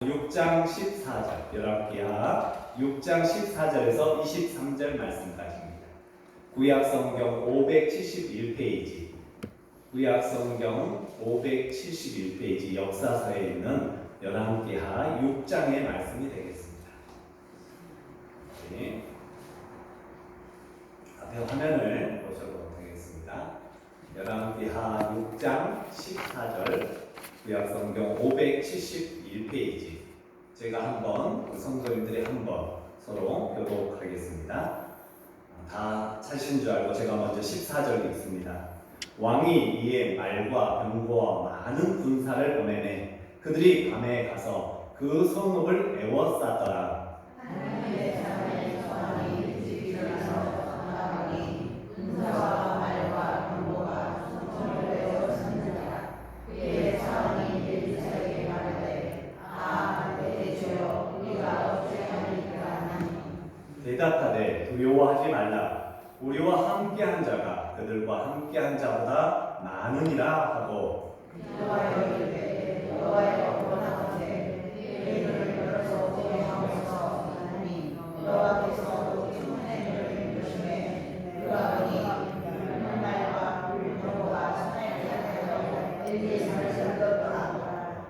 6장 14절, 열왕기하 6장 14절에서 23절 말씀까지입니다. 구약성경 571페이지, 구약성경 571페이지 역사서에 있는 열왕기하 6장의 말씀이 되겠습니다. 네. 앞에 화면을 보셔도 되겠습니다. 열왕기하 6장 14절, 구약성경 571페이지. 제가 한번 성도님들이 한번 서로 교독하겠습니다. 다 찾으신 줄 알고 제가 먼저 14절 읽습니다. 왕이 이에 말과 병거와 많은 군사를 보내매 그들이 밤에 가서 그 성읍을 에워쌌더라. 대답하되 두려워하지 말라. 우리와 함께한 자가 그들과 함께한 자보다 많으니라 하고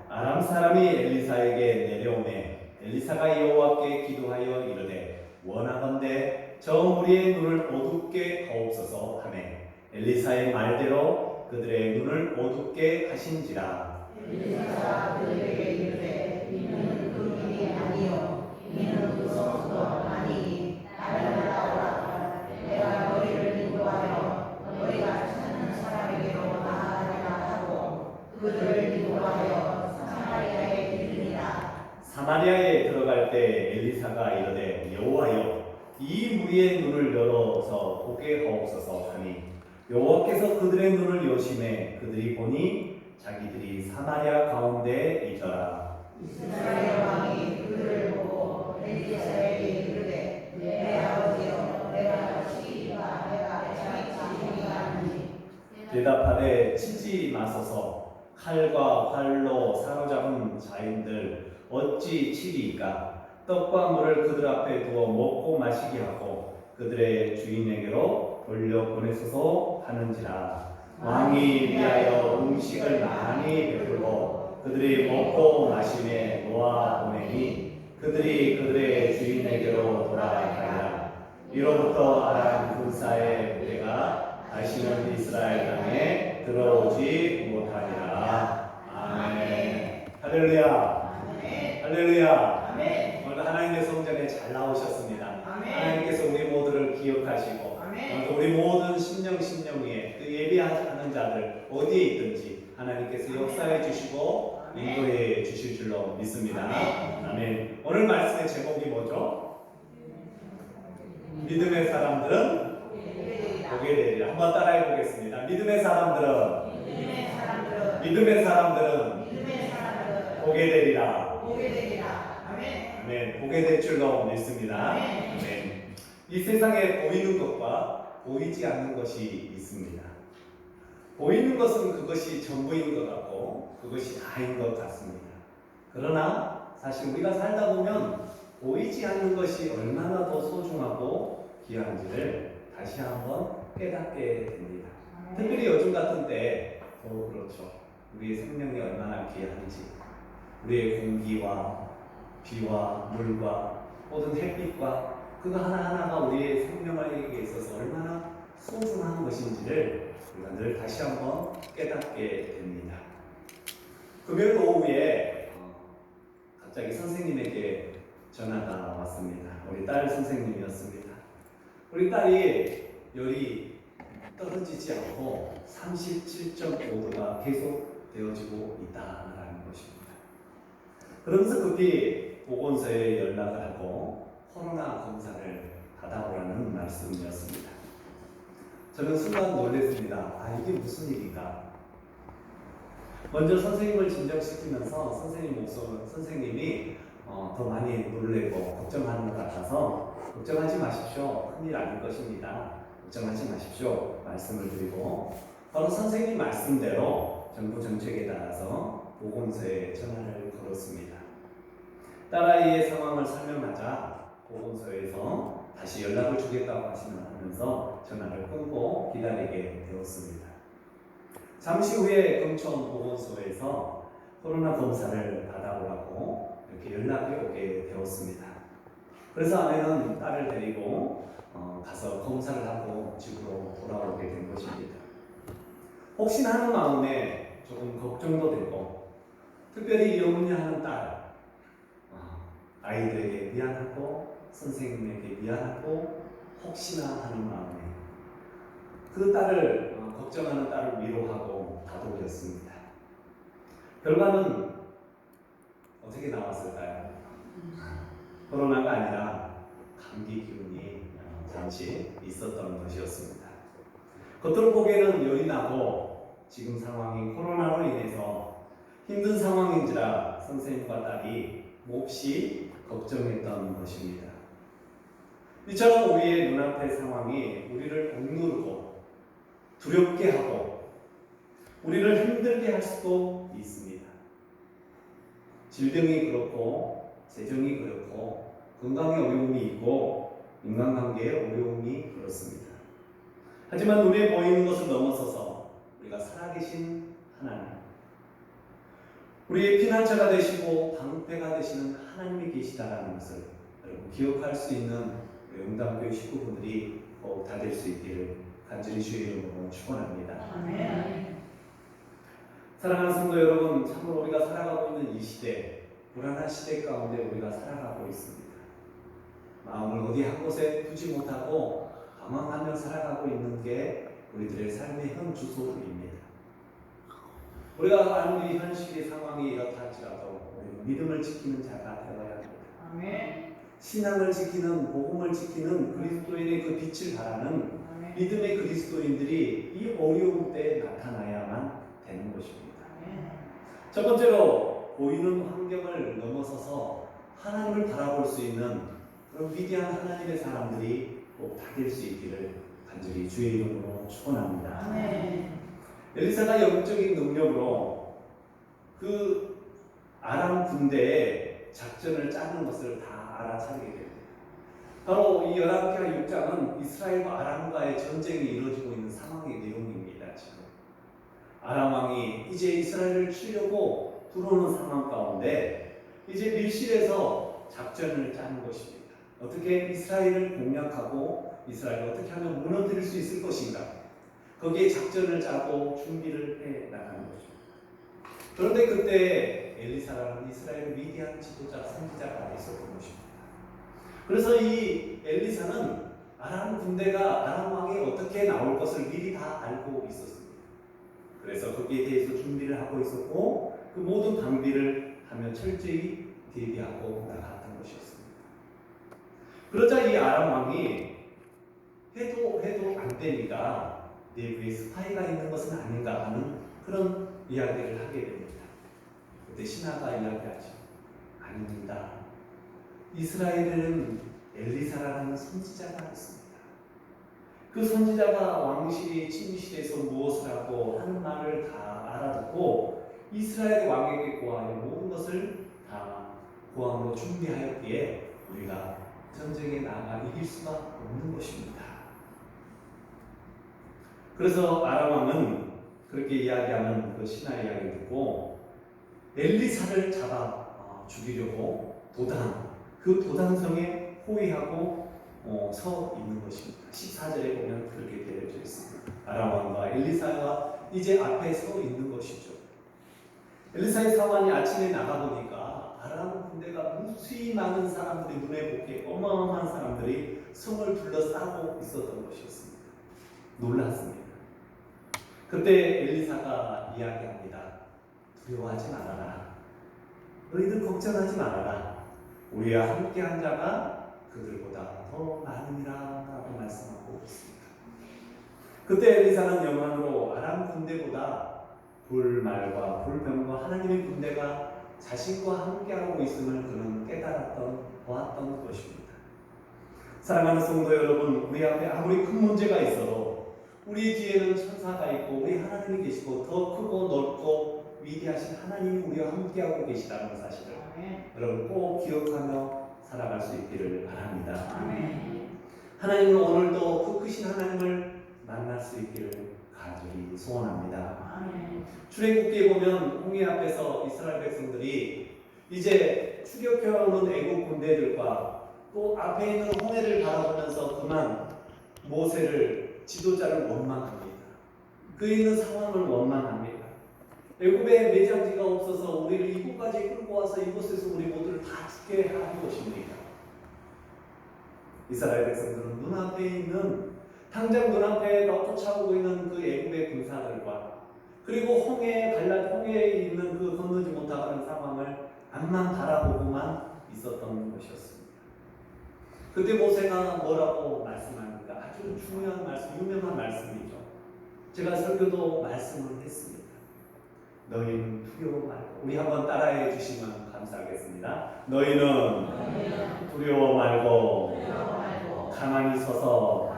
아람 사람이 엘리사에게 내려오매 엘리사가 여호와께 기도하여 이르되 원하건대 저 무리의 눈을 어둡게 하옵소서 하매 엘리사의 말대로 그들의 눈을 어둡게 하신지라. 엘리사가 그들에게 이르되 이는 그 눈이 아니요 이는 그 성소도 아니니 나를 따라오라. 내가 너희를 인도하여 너희가 찾는 사람에게로 나아가리라 하고 그들을 인도하여 사마리아에 이르니라. 사마리아에 들어갈 때 엘리사가 이르되 여호와여 이 무리의 눈을 열어서 보게 하옵소서 하니 여호와께서 그들의 눈을 여시매 그들이 보니 자기들이 사마리아 가운데 있더라. 이스라엘 왕이 그들을 보고 엘리사에게 이르되 내 아버지여 내가 치리라. 내가 자기가 아니니 대답하되 치지 마소서. 칼과 활로 사로잡은 자인들 어찌 치리이까. 떡과 물을 그들 앞에 두어 먹고 마시게 하고 그들의 주인에게로 돌려보내소서 하는지라. 왕이 위하여 음식을 많이 베풀고 그들이 먹고 마시매 놓아 보내니 그들이 그들의 주인에게로 돌아가리라. 이로부터 아람 군사의 부대가 다시는 이스라엘 땅에 들어오지 못하리라. 아멘. 할렐루야. 아멘. 할렐루야. 아멘. 오늘 하나님의 성전에 잘 나오셨습니다. 아멘. 하나님께서 우리 모두를 기억하시고 아멘. 오늘 우리 모든 심령 위에 그 예배하는 자들 어디에 있든지 하나님께서 역사해 주시고 인도해 주실 줄로 믿습니다. 아멘. 오늘 말씀의 제목이 뭐죠? 믿음의 사람들은 보게 되리라. 한번 따라해 보겠습니다. 믿음의 사람들은 보게 되리라. 아멘. 보게 될 줄로 믿습니다. 아멘. 이 세상에 보이는 것과 보이지 않는 것이 있습니다. 보이는 것은 그것이 전부인 것 같고 그것이 다인 것 같습니다. 그러나 사실 우리가 살다 보면 보이지 않는 것이 얼마나 더 소중하고 귀한지를 다시 한번 깨닫게 됩니다. 특별히 요즘 같은 때 더 그렇죠. 우리의 생명이 얼마나 귀한지, 우리의 공기와 비와 물과 모든 햇빛과 그거 하나하나가 우리의 생명에게 있어서 얼마나 소중한 것인지를 우리가 늘 다시 한번 깨닫게 됩니다. 금요일 오후에 갑자기 선생님에게 전화가 왔습니다. 우리 딸 선생님이었습니다. 우리 딸이 열이 떨어지지 않고 37.5도가 계속 되어지고 있다는 것입니다. 그러면서 급히 보건소에 연락을 하고 코로나 검사를 받아보라는 말씀이었습니다. 저는 순간 놀랐습니다. 아, 이게 무슨 일인가? 먼저 선생님을 진정시키면서 선생님이 더 많이 놀래고 걱정하는 것 같아서 걱정하지 마십시오. 큰일 아닐 것입니다. 걱정하지 마십시오. 말씀을 드리고 바로 선생님 말씀대로 정부 정책에 따라서 보건소에 전화를 걸었습니다. 딸아이의 상황을 설명하자 보건소에서 다시 연락을 주겠다고 하시면서 전화를 끊고 기다리게 되었습니다. 잠시 후에 금천 보건소에서 코로나 검사를 받아오라고 이렇게 연락이 오게 되었습니다. 그래서 아내는 딸을 데리고 가서 검사를 하고 집으로 돌아오게 된 것입니다. 혹시나 하는 마음에 조금 걱정도 되고, 특별히 염려하는 딸, 아이들에게 미안하고 선생님에게 미안하고 혹시나 하는 마음에 그 딸을 걱정하는 딸을 위로하고 다독였습니다. 결과는 어떻게 나왔을까요? 코로나가 아니라 감기 기운이 잠시 있었던 것이었습니다. 겉으로 보기에는 열이 나고 지금 상황이 코로나로 인해서 힘든 상황인지라 선생님과 딸이 몹시 걱정했던 것입니다. 이처럼 우리의 눈앞의 상황이 우리를 억누르고 두렵게 하고 우리를 힘들게 할 수도 있습니다. 질병이 그렇고 재정이 그렇고 건강에 어려움이 있고 인간관계에 어려움이 그렇습니다. 하지만 눈에 보이는 것을 넘어서서 우리가 살아계신 하나님, 우리의 피난처가 되시고 방패가 되시는 하나님이 계시다라는 것을 여러분 기억할 수 있는 응답교회 식구분들이 꼭 다 될 수 있기를 간절히 주의 이름으로 축원합니다. 아멘. 사랑하는 성도 여러분, 참으로 우리가 살아가고 있는 이 시대, 불안한 시대 가운데 우리가 살아가고 있습니다. 마음을 어디 한 곳에 두지 못하고 방황하며 살아가고 있는 게 우리들의 삶의 현 주소입니다. 우리가 아무리 현실의 상황이 이렇다 할지라도 우리는 믿음을 지키는 자가 되어야 합니다. 아멘. 신앙을 지키는, 복음을 지키는 그리스도인의 그 빛을 바라는 아멘. 믿음의 그리스도인들이 이 어려움 때에 나타나야만 되는 것입니다. 아멘. 첫 번째로 보이는 환경을 넘어서서 하나님을 바라볼 수 있는 그런 위대한 하나님의 사람들이 꼭 다 될 수 있기를 간절히 주의 이름으로 축원합니다. 아멘. 엘리사가 영적인 능력으로 그 아람 군대의 작전을 짜는 것을 다 알아차리게 됩니다. 바로 이 열왕기하 6장은 이스라엘과 아람과의 전쟁이 이루어지고 있는 상황의 내용입니다. 지금 아람 왕이 이제 이스라엘을 치려고 들어오는 상황 가운데 이제 밀실에서 작전을 짜는 것입니다. 어떻게 이스라엘을 공략하고 이스라엘을 어떻게 하면 무너뜨릴 수 있을 것인가, 거기에 작전을 짜고 준비를 해 나가는 거죠. 그런데 그때 엘리사라는 이스라엘의 위대한 지도자, 선지자가 있었던 것입니다. 그래서 이 엘리사는 아람 군대가 아람 왕이 어떻게 나올 것을 미리 다 알고 있었습니다. 그래서 거기에 대해서 준비를 하고 있었고 그 모든 방비를 하며 철저히 대비하고 나갔던 것이었습니다. 그러자 이 아람 왕이 해도 안 되니까 내부에 스파이가 있는 것은 아닌가 하는 그런 이야기를 하게 됩니다. 그때 신하가 이야기하죠. 아닙니다. 이스라엘에는 엘리사라는 선지자가 있습니다. 그 선지자가 왕실이 침실에서 무엇을 하고 하는 말을 다 알아듣고 이스라엘 왕에게 고하여 모든 것을 다 고함으로 준비하였기에 우리가 전쟁에 나가 이길 수가 없는 것입니다. 그래서 아람 왕은 그렇게 이야기하는 그 신하 이야기를 듣고 엘리사를 잡아 죽이려고 그 도단성에 호위하고 서 있는 것입니다. 14절에 보면 그렇게 되어져 있습니다. 아람 왕과 엘리사가 이제 앞에 서 있는 것이죠. 엘리사의 사환이 아침에 나가보니까 아람 군대가 무수히 많은 사람들이 눈에 보기에 어마어마한 사람들이 성을 둘러싸고 있었던 것이었습니다. 놀랐습니다. 그때 엘리사가 이야기합니다. 두려워하지 말아라. 너희들 걱정하지 말아라. 우리와 함께한 자가 그들보다 더 많으니라 라고 말씀하고 있습니다. 그때 엘리사는 영광으로 아람 군대보다 불말과 불병과 하나님의 군대가 자신과 함께하고 있음을 그는 보았던 것입니다. 사랑하는 성도 여러분, 우리 앞에 아무리 큰 문제가 있어도 우리 뒤에는 천사가 있고 우리 하나님이 계시고 더 크고 넓고 위대하신 하나님이 우리와 함께하고 계시다는 사실을 아멘. 여러분 꼭 기억하며 살아갈 수 있기를 바랍니다. 아멘. 하나님은 오늘도 그 크신 하나님을 만날 수 있기를 간절히 소원합니다. 아멘. 출애굽기에 보면 홍해 앞에서 이스라엘 백성들이 이제 추격해오는 애국 군대들과 또 앞에 있는 홍해를 바라보면서 그만 모세를 지도자를 원망합니다. 그 있는 상황을 원망합니다. 애굽에 매장지가 없어서 우리를 이곳까지 끌고 와서 이곳에서 우리 모두를 다 죽게 한 것입니다. 이스라엘 백성들은 눈앞에 있는 당장 눈앞에 쫓아오고 있는 그 애굽의 군사들과 그리고 홍해에 있는 그 건너지 못하는 상황을 앞만 바라보고만 있었던 것이었습니다. 그때 모세가 뭐라고 말씀합니까? 아주 중요한 말씀, 유명한 말씀이죠. 제가 설교도 말씀을 했습니다. 너희는 두려워 말고, 우리 한번 따라해 주시면 감사하겠습니다. 너희는 두려워 말고 가만히 서서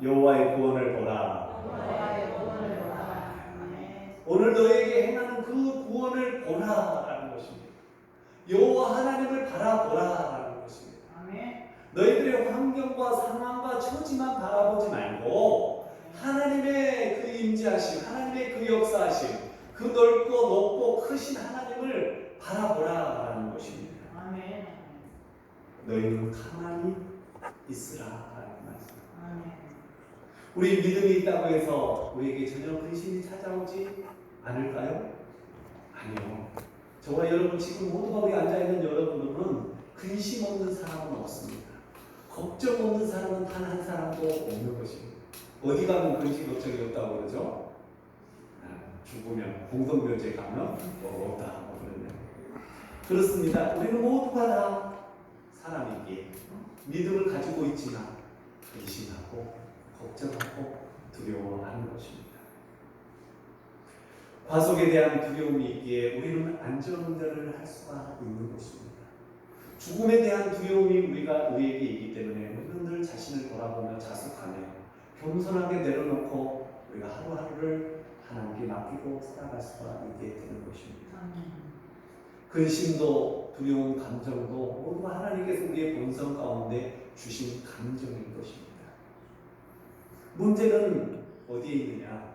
여호와의 구원을 보라. 오늘 너에게 행하는 그 구원을 보라라는 것입니다. 여호와 하나님을 바라보라라는 것입니다. 너희들의 환경과 상황과 처지만 바라보지 말고 하나님의 그 임재하심, 하나님의 그 역사하심, 그 넓고 높고 크신 하나님을 바라보라라는 것입니다. 너희는 가만히 있으라라는 말씀. 우리 믿음이 있다고 해서 우리에게 전혀 근심이 찾아오지 않을까요? 아니요. 저와 여러분 지금 모두가 우리 앉아있는 여러분들은 근심 없는 사람은 없습니다. 걱정 없는 사람은 단 한 사람도 없는 것입니다. 어디 가면 근심 걱정이 없다고 그러죠? 죽으면 공동묘지에 가면 없다 하고 그러네요. 그렇습니다. 우리는 모두가 다 사람이기에 믿음을 가지고 있지만 근심하고 걱정하고 두려워하는 것입니다. 과속에 대한 두려움이 있기에 우리는 안전운전을 할 수가 있는 것입니다. 죽음에 대한 두려움이 우리에게 있기 때문에 우리는 늘 자신을 돌아보며 자숙하며 겸손하게 내려놓고 우리가 하루하루를 하나님께 맡기고 살아갈 수가 있게 되는 것입니다. 근심도 두려운 감정도 모두가 하나님께서 우리의 본성 가운데 주신 감정인 것입니다. 문제는 어디에 있느냐?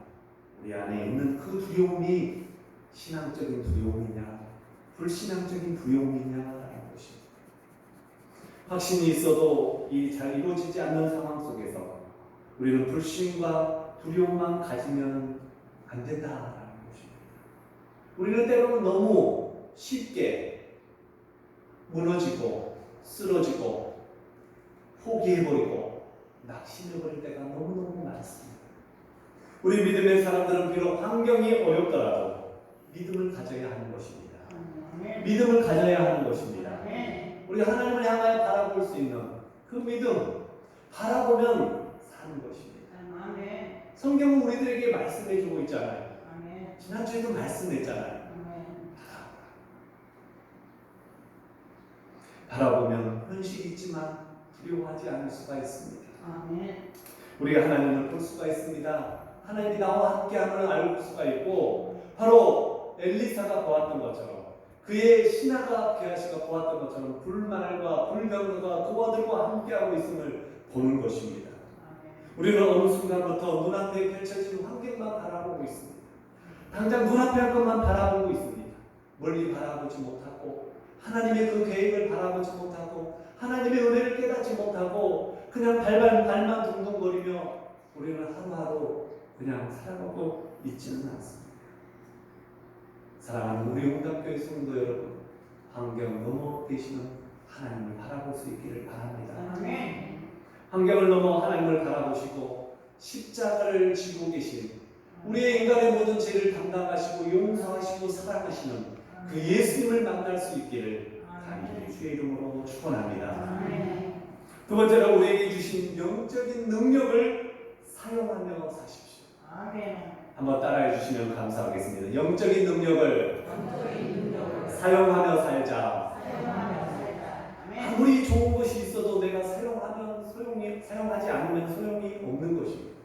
우리 안에 있는 그 두려움이 신앙적인 두려움이냐, 불신앙적인 두려움이냐라는 것입니다. 확신이 있어도 잘 이루어지지 않는 상황 속에서 우리는 불신과 두려움만 가지면 안 된다라는 것입니다. 우리는 때로는 너무 쉽게 무너지고 쓰러지고 포기해버리고 낙심해버릴 때가 너무너무 많습니다. 우리 믿음의 사람들은 비록 환경이 어렵더라도 믿음을 가져야 하는 것입니다. 믿음을 가져야 하는 것입니다. 우리가 하나님을 향하여 바라볼 수 있는 그 믿음, 바라보면 사는 것입니다. 성경은 우리들에게 말씀해주고 있잖아요. 지난주에도 말씀했잖아요. 바라보면 현실이 있지만 두려워하지 않을 수가 있습니다. 우리가 하나님을 볼 수가 있습니다. 하나님이 나와 함께함을 알 수가 있고 바로 엘리사가 보았던 것처럼 그의 신하가 게하시가 보았던 것처럼 불말과 불병거가 그와 들과 함께하고 있음을 보는 것입니다. 우리는 어느 순간부터 눈앞에 펼쳐진 환경만 바라보고 있습니다. 당장 눈앞에 할 것만 바라보고 있습니다. 멀리 바라보지 못하고 하나님의 그 계획을 바라보지 못하고 하나님의 은혜를 깨닫지 못하고 그냥 발만 둥둥거리며 우리는 하루하루 그냥 살아가고 있지는 않습니다. 사랑하는 우리 용담교회 성도 여러분, 환경 넘어 계시는 하나님을 바라볼 수 있기를 바랍니다. 환경을 넘어 하나님을 바라보시고 십자가를 지고 계신 우리의 인간의 모든 죄를 담당하시고 용서하시고 사랑하시는 그 예수님을 만날 수 있기를 간절히 주의 이름으로 축원합니다. 두 번째로 우리에게 주신 영적인 능력을 사용하며 사십시오. 한번 따라해 주시면 감사하겠습니다. 영적인 능력을 사용하며 살자. 아무리 좋은 것이 있어도 내가 사용하지 않으면 소용이 없는 것입니다.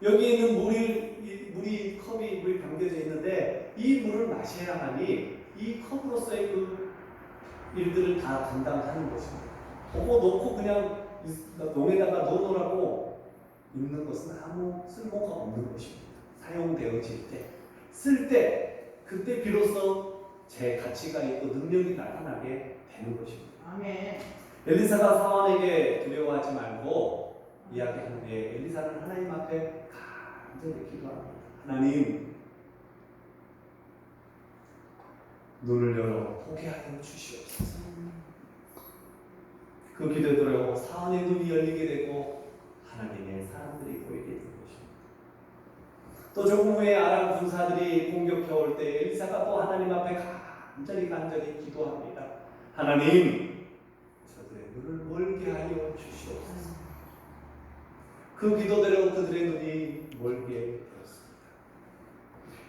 여기 있는 물이 컵이 담겨져 있는데 이 물을 마셔야만이 이 컵으로서의 그 일들을 다 감당하는 것입니다. 그거 놓고 그냥 농에다가 넣어놓으라고 있는 것은 아무 쓸모가 없는 것입니다. 사용되어질 때, 쓸 때, 그때 비로소 제 가치가 있고 능력이 나타나게 되는 것입니다. 아멘. 엘리사가 사원에게 두려워하지 말고 이야기하는데 엘리사는 하나님 앞에 간절히 기도합니다. 하나님, 눈을 열어 보게 하여 주시옵소서. 그 기도대로 사원의 눈이 열리게 되고 하나님의 사람들이 보이게 된 것입니다. 또 조금 후에 아람 군사들이 공격해 올 때 엘리사가 또 하나님 앞에 간절히 기도합니다. 하나님, 저들의 눈을 멀게 하여 주시옵소서. 그 기도대로 그들의 눈이 멀게 되었습니다.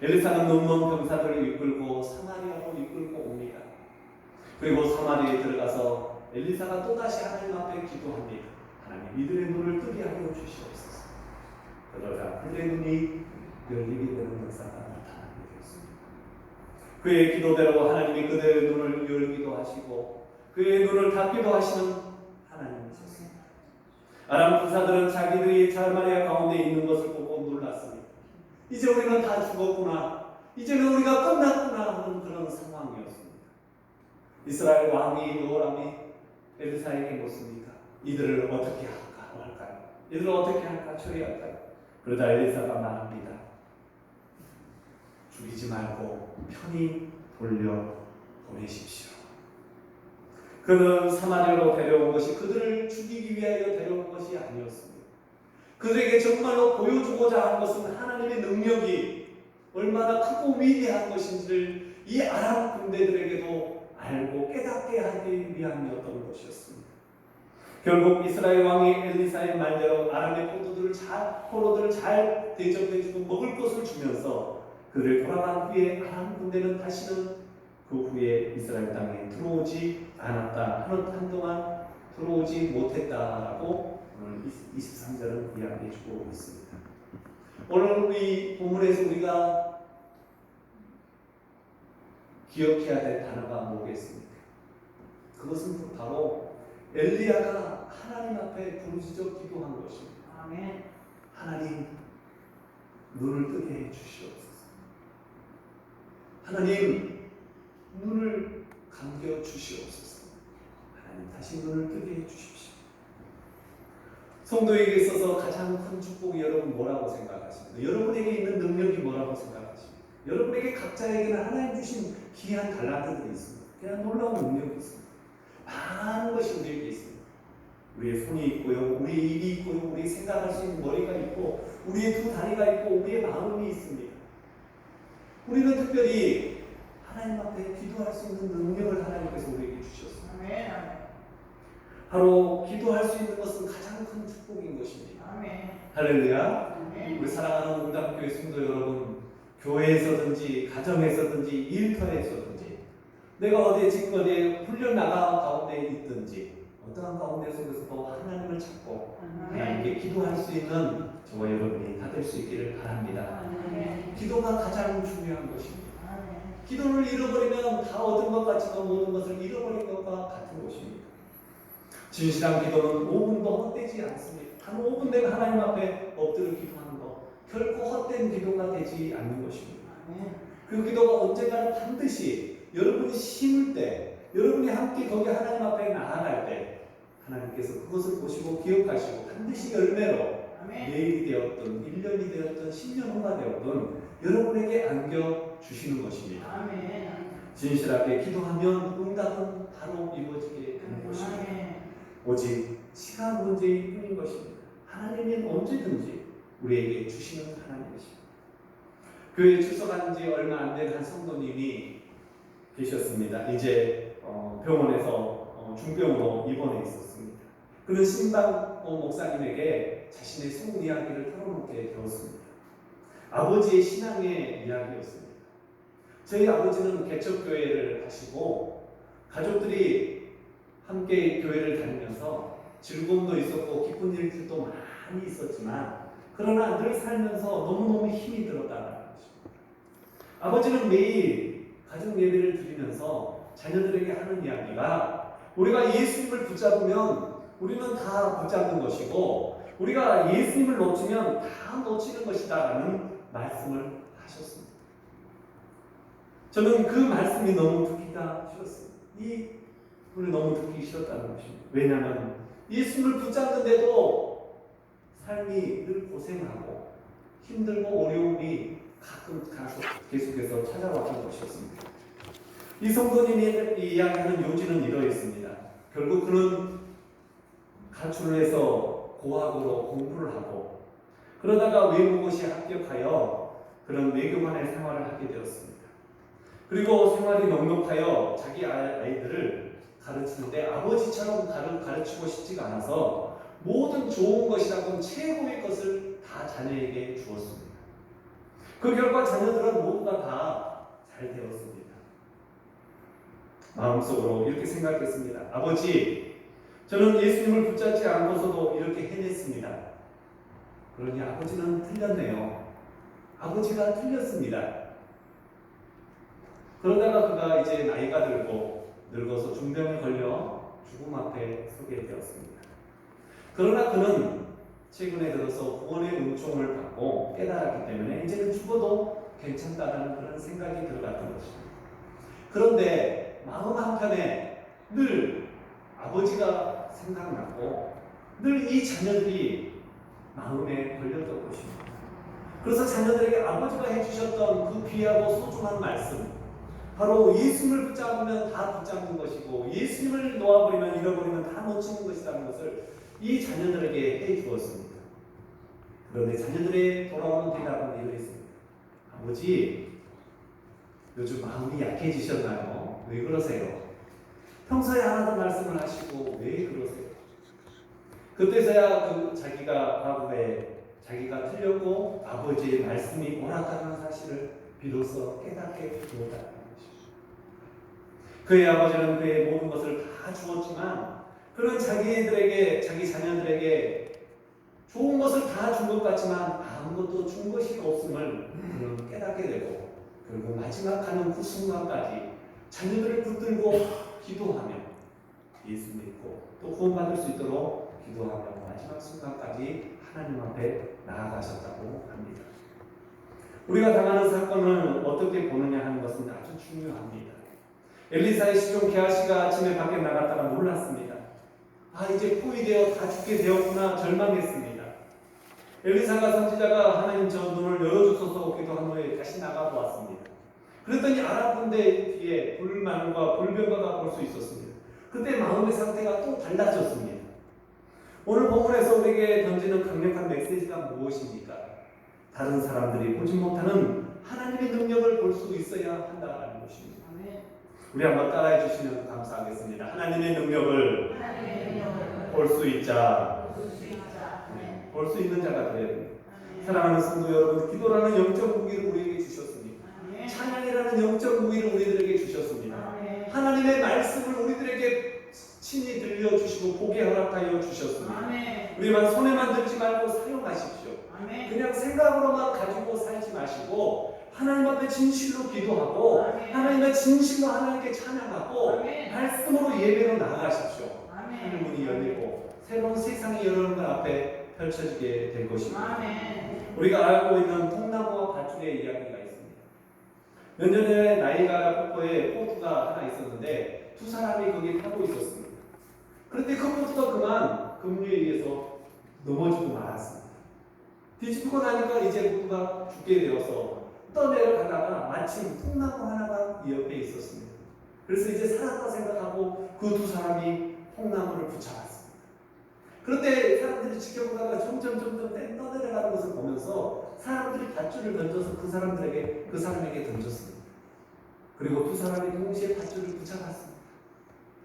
엘리사는 눈먼 병사들을 이끌고 사마리아로 이끌고 옵니다. 그리고 사마리아에 들어가서 엘리사가 또다시 하나님 앞에 기도합니다. 하나님, 이들의 눈을 뜨게 하여 주시옵소서. 그러자 그들의 눈이 열리게 되는 역사가 나타나게 되었습니다. 그의 기도대로 하나님이 그들의 눈을 열기도 하시고 그의 눈을 닫기도 하시는 하나님이셨습니다. 아람 군사들은 자기들이 사마리아 가운데 있는 것을 보고 놀랐습니다. 이제 우리는 다 죽었구나, 이제는 우리가 끝났구나 하는 그런 상황이었습니다. 이스라엘 왕이 요람이 엘리사에게 묻습니다. 이들을 어떻게 할까요? 이들을 어떻게 할까? 처리할까요? 그러자 엘리사가 말합니다. 죽이지 말고 편히 돌려 보내십시오. 그는 사마리아로 데려온 것이 그들을 죽이기 위하여 데려온 것이 아니었습니다. 그들에게 정말로 보여주고자 한 것은 하나님의 능력이 얼마나 크고 위대한 것인지를 이 아람 군대들에게도 알고 깨닫게 하기 위함이었던 것이었습니다. 결국 이스라엘 왕이 엘리사의 말대로 아람의 포로들을 잘 대접해주고 먹을 것을 주면서 그를 돌아간 후에 아람 군대는 다시는 그 후에 이스라엘 땅에 들어오지 않았다. 한동안 들어오지 못했다라고 오늘 23절은 이야기해주고 있습니다. 오늘 이 본문에서 우리가 기억해야 될 단어가 뭐겠습니까? 그것은 바로 엘리야가 하나님 앞에 부르짖어 기도한 것입니다. 아멘. 하나님, 눈을 뜨게 해 주시옵소서. 하나님, 눈을 감겨 주시옵소서. 하나님, 다시 눈을 뜨게 해 주십시오. 성도에게 있어서 가장 큰 축복이 여러분 뭐라고 생각하십니까? 여러분에게 있는 능력이 뭐라고 생각하십니까? 여러분에게 각자에게는 하나님 주신 귀한 달란트들이 있습니다. 그냥 놀라운 능력이 있습니다. 많은 것이 우리에게 있습니다. 우리의 손이 있고요, 우리의 입이 있고요, 우리 생각할 수 있는 머리가 있고, 우리의 두 다리가 있고, 우리의 마음이 있습니다. 우리는 특별히 하나님 앞에 기도할 수 있는 능력을 하나님께서 우리에게 주셨습니다. 아멘. 바로 기도할 수 있는 것은 가장 큰 축복인 것입니다. 아멘. 할렐루야. 아멘. 우리 사랑하는 응답교회 성도 여러분, 교회에서든지 가정에서든지 일터에서든지 내가 어디에 지금 어디에 훈련 나가 가운데 있든지 어떠한 가운데 속에서도 하나님을 찾고 하나님께 기도할 수 있는 저와 여러분이 다 될 수 있기를 바랍니다. 아멘. 기도가 가장 중요한 것입니다. 아멘. 기도를 잃어버리면 다 얻은 것 같지만 모든 것을 잃어버린 것과 같은 것입니다. 진실한 기도는 5분도 헛되지 않습니다. 한 5분 내가 하나님 앞에 엎드려 기도하는 것 결코 헛된 기도가 되지 않는 것입니다. 아멘. 그 기도가 언젠가는 반드시 여러분이 심을 때, 여러분이 함께 거기 하나님 앞에 나아갈 때 하나님께서 그것을 보시고 기억하시고 반드시 열매로 아멘. 내일이 되었든 1년이 되었든 10년 후가 되었든 여러분에게 안겨주시는 것입니다. 아멘. 진실하게 기도하면 응답은 바로 이루어지게 되는 것입니다. 아멘. 오직 시간 문제일 뿐인 것입니다. 하나님은 언제든지 우리에게 주시는 하나님이십니다. 교회에 출석한 지 얼마 안 된 한 성도님이 계셨습니다. 이제 병원에서 중병으로 입원해 있었습니다. 그는 신방 목사님에게 자신의 속 이야기를 털어놓게 되었습니다. 아버지의 신앙의 이야기였습니다. 저희 아버지는 개척교회를 하시고 가족들이 함께 교회를 다니면서 즐거움도 있었고 기쁜 일들도 많이 있었지만 그러나 늘 살면서 너무너무 힘이 들었다는 것입니다. 아버지는 매일 가정 예배를 드리면서 자녀들에게 하는 이야기가 우리가 예수님을 붙잡으면 우리는 다 붙잡는 것이고 우리가 예수님을 놓치면 다 놓치는 것이다라는 말씀을 하셨습니다. 저는 그 말씀이 너무 듣기가 싫었습니다. 이 부분이 너무 듣기 싫었다는 것입니다. 왜냐하면 예수님을 붙잡는데도 삶이 늘 고생하고 힘들고 어려움이 가끔 계속해서 찾아왔던 것이었습니다. 이 성도님이 이야기하는 요지는 이러했습니다. 결국 그는 가출을 해서 고학으로 공부를 하고 그러다가 외국어시 합격하여 그런 외교관의 생활을 하게 되었습니다. 그리고 생활이 넉넉하여 자기 아이들을 가르치는데 아버지처럼 가르치고 싶지가 않아서 모든 좋은 것이라고는 최고의 것을 다 자녀에게 주었습니다. 그 결과 자녀들은 모두가 다 잘 되었습니다. 마음속으로 이렇게 생각했습니다. 아버지, 저는 예수님을 붙잡지 않고서도 이렇게 해냈습니다. 그러니 아버지는 틀렸네요. 아버지가 틀렸습니다. 그러다가 그가 이제 나이가 늙어서 중병에 걸려 죽음 앞에 서게 되었습니다. 그러나 그는 최근에 들어서 구원의 은총을 받고 깨달았기 때문에 이제는 죽어도 괜찮다는 그런 생각이 들어갔던 것입니다. 그런데 마음 한편에 늘 아버지가 생각나고 늘 이 자녀들이 마음에 걸렸던 것입니다. 그래서 자녀들에게 아버지가 해주셨던 그 귀하고 소중한 말씀, 바로 예수님을 붙잡으면 다 붙잡는 것이고 예수님을 놓아버리면 잃어버리면 다 놓치는 것이라는 것을 이 자녀들에게 해주었습니다. 그런데 자녀들의 돌아오는 대답은 이러했습니다. 아버지, 요즘 마음이 약해지셨나요? 왜 그러세요? 평소에 하나도 말씀을 하시고 왜 그러세요? 그때서야 자기가 과거에 자기가 틀렸고 아버지의 말씀이 옳았다는 사실을 비로소 깨닫게 되었다는 것입니다. 그의 아버지는 그의 모든 것을 다 주었지만 그는 자기 자녀들에게 좋은 것을 다 준 것 같지만 아무것도 준 것이 없음을 그는 깨닫게 되고 결국 마지막 가는 그 순간까지 자녀들을 붙들고 기도하며 예수 믿고 또 구원받을 수 있도록 기도하며 마지막 순간까지 하나님 앞에 나아가셨다고 합니다. 우리가 당하는 사건을 어떻게 보느냐 하는 것은 아주 중요합니다. 엘리사의 시종 게하시가 아침에 밖에 나갔다가 놀랐습니다. 이제 포위되어 다 죽게 되었구나 절망했습니다. 엘리사가 선지자가 하나님 저 눈을 열어주소서 기도한 후에 다시 나가보았습니다. 그랬더니 아랍군대 뒤에 불만과 불병거가 볼 수 있었습니다. 그때 마음의 상태가 또 달라졌습니다. 오늘 본문에서 우리에게 던지는 강력한 메시지가 무엇입니까? 다른 사람들이 보지 못하는 하나님의 능력을 볼 수 있어야 한다는 것입니다. 우리 한번 따라해 주시면 감사하겠습니다. 하나님의 능력을 볼 수 있자. 볼 수 있는 자가 되어야 됩니다. 사랑하는 성도 여러분, 기도라는 영적 무기를 우리에게 주셨습니다. 찬양이라는 영적 무기를 우리들에게 주셨습니다. 하나님의 말씀을 우리들에게 친히 들려주시고 보게 허락하여 주셨습니다. 우리만 손에만 들지 말고 사용하십시오. 그냥 생각으로만 가지고 살지 마시고 하나님 앞에 진실로 기도하고 하나님의 진실로 하나님께 찬양하고 말씀으로 예배로 나아가십시오. 하늘 문이 열리고 새로운 세상이 여러분들 앞에 펼쳐지게 될 것입니다. 우리가 알고 있는 통나무와 밧줄의 이야기가 있습니다. 몇 년 전에 나이가라 폭포에 보트가 하나 있었는데 두 사람이 거기 타고 있었습니다. 그런데 그 보트가 그만 급류에 의해서 넘어지고 말았습니다. 뒤집고 나니까 이제 보트가 죽게 되어서 떠내려가다가 마침 통나무 하나가 이 옆에 있었습니다. 그래서 이제 살았다 생각하고 그 두 사람이 통나무를 붙잡았습니다. 그런데 사람들이 지켜보다가 점점 떠내려가는 것을 보면서 사람들이 밧줄을 던져서 그 사람에게 던졌습니다. 그리고 두 사람이 동시에 밧줄을 붙잡았습니다.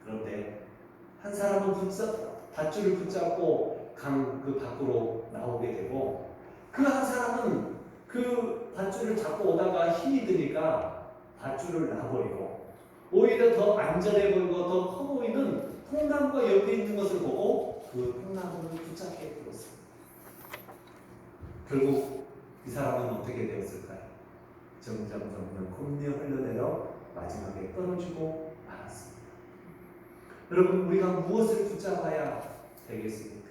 그런데 한 사람은 밧줄을 붙잡고 강 그 밖으로 나오게 되고 그 한 사람은 그 밧줄을 잡고 오다가 힘이 드니까 밧줄을 놔버리고 오히려 더 안전해 보이고 더 커 보이는 통나무가 옆에 있는 것을 보고 그 통나무를 붙잡게 되었습니다. 결국 이 사람은 어떻게 되었을까요? 점점 굽려 흘러내려 마지막에 떨어지고 말았습니다. 여러분, 우리가 무엇을 붙잡아야 되겠습니까?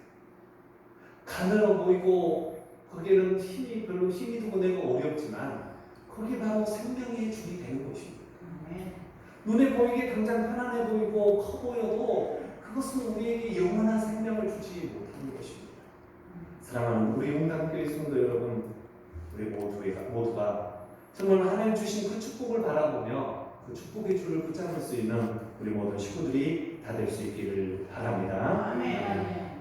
가늘어 보이고 거기에는 별로 힘이 드고내고 어렵지만 그게 바로 생명의 줄이 되는 것입니다. 눈에 보이게 당장 편안해 보이고 커 보여도 그것은 우리에게 영원한 생명을 주지 못하는 것입니다. 사랑하는 우리 용담교회 성도 여러분, 우리 모두가 정말 하나님 주신 그 축복을 바라보며 그 축복의 줄을 붙잡을 수 있는 우리 모든 식구들이 다 될 수 있기를 바랍니다.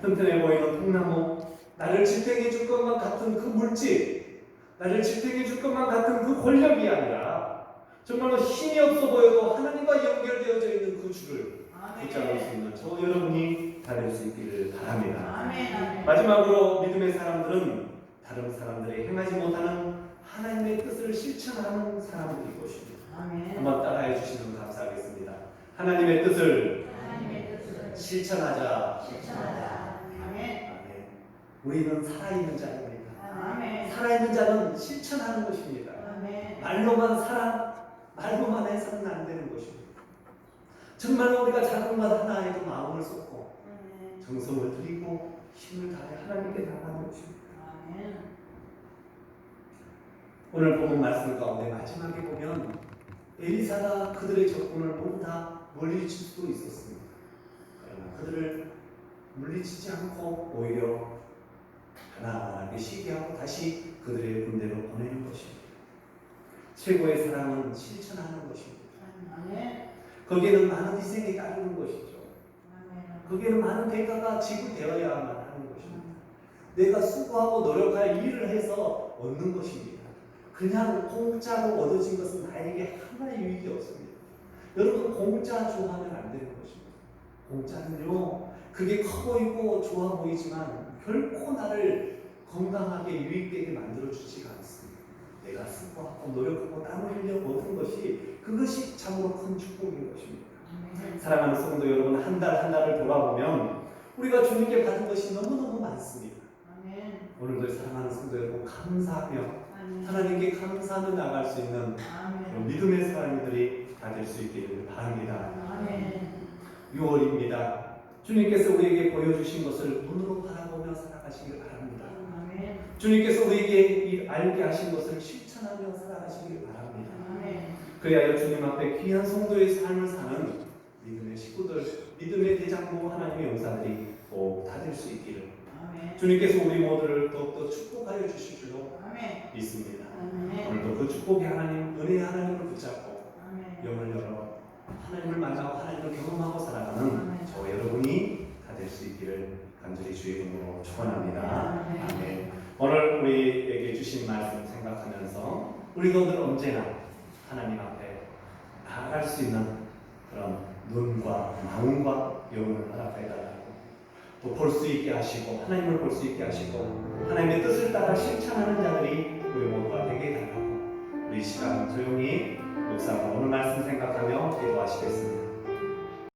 튼튼해 보이는 통나무, 나를 지탱해 줄 것만 같은 그 물질, 나를 지탱해 줄 것만 같은 그 권력이 아니라 정말로 힘이 없어 보여도 하나님과 연결되어져 있는 그 줄을 붙잡을 수 있는 저 여러분이 다 될 수 있기를 바랍니다. 마지막으로 믿음의 사람들은 다른 사람들이 행하지 못하는 하나님의 뜻을 실천하는 사람들일 것입니다. 한번 따라해 주시면 감사하겠습니다. 하나님의 뜻을 실천하자. 아멘. 우리는 살아있는 자입니다. 살아있는 자는 실천하는 것입니다. 말로만 해서는 안 되는 것입니다. 정말로 우리가 작은 것 하나에도 마음을 쏟고 정성을 들이고 힘을 다해 하나님께 나가는 것입니다. 오늘 본문 말씀 가운데 마지막에 보면 엘리사가 그들의 적군을 모두 다 물리칠 수도 있었습니다. 그러나 그들을 물리치지 않고 오히려 하나하나 시기하고 다시 그들의 군대로 보내는 것입니다. 최고의 사랑은 실천하는 것입니다. 거기에는 많은 희생이 따르는 것이죠. 거기에는 많은 대가가 지불되어야만 하는 것입니다. 내가 수고하고 노력할 일을 해서 얻는 것입니다. 그냥 공짜로 얻어진 것은 나에게 하나의 유익이 없습니다. 여러분, 공짜 좋아하면 안 되는 것입니다. 공짜는요, 그게 커 보이고 좋아 보이지만 결코 나를 건강하게 유익되게 만들어주지가 않습니다. 내가 수고하고 노력하고 땀을 흘려 얻은 것이 그것이 참으로 큰 축복인 것입니다. 사랑하는 성도 여러분, 한 달 한 달을 돌아보면 우리가 주님께 받은 것이 너무너무 많습니다. 오늘도 사랑하는 성도 여러분, 감사하며 하나님께 감사하며 나갈 수 있는 믿음의 사람들이 다 될 수 있기를 바랍니다. 6월입니다. 주님께서 우리에게 보여주신 것을 눈으로 바라보며 살아가시기를 바랍니다. 주님께서 우리에게 알게 하신 것을 실천하며 살아가시기를 바랍니다. 그리하여 주님 앞에 귀한 성도의 삶을 사는 믿음의 식구들, 믿음의 대장부 하나님의 용사들이 꼭 다 될 수 있기를 주님께서 우리 모두를 더욱더 축복하여 주실 줄로 믿습니다. 오늘도 그 축복의 하나님, 은혜의 하나님을 붙잡고 영을 열어 하나님을 만나고 하나님을 경험하고 살아가는 저 여러분이 다 될 수 있기를 간절히 주의 이름으로 축원합니다. 아멘. 오늘 우리에게 주신 말씀 생각하면서 우리도 늘 언제나 하나님 앞에 나아갈 수 있는 그런 눈과 마음과 영을 허락해달라고, 또 볼 수 있게 하시고 하나님을 볼 수 있게 하시고 하나님의 뜻을 따라 실천하는 자들이 우리 모두가 되게 해달라고, 우리 시간 조용히 묵상하고 오늘 말씀 생각하며 기도하시겠습니다.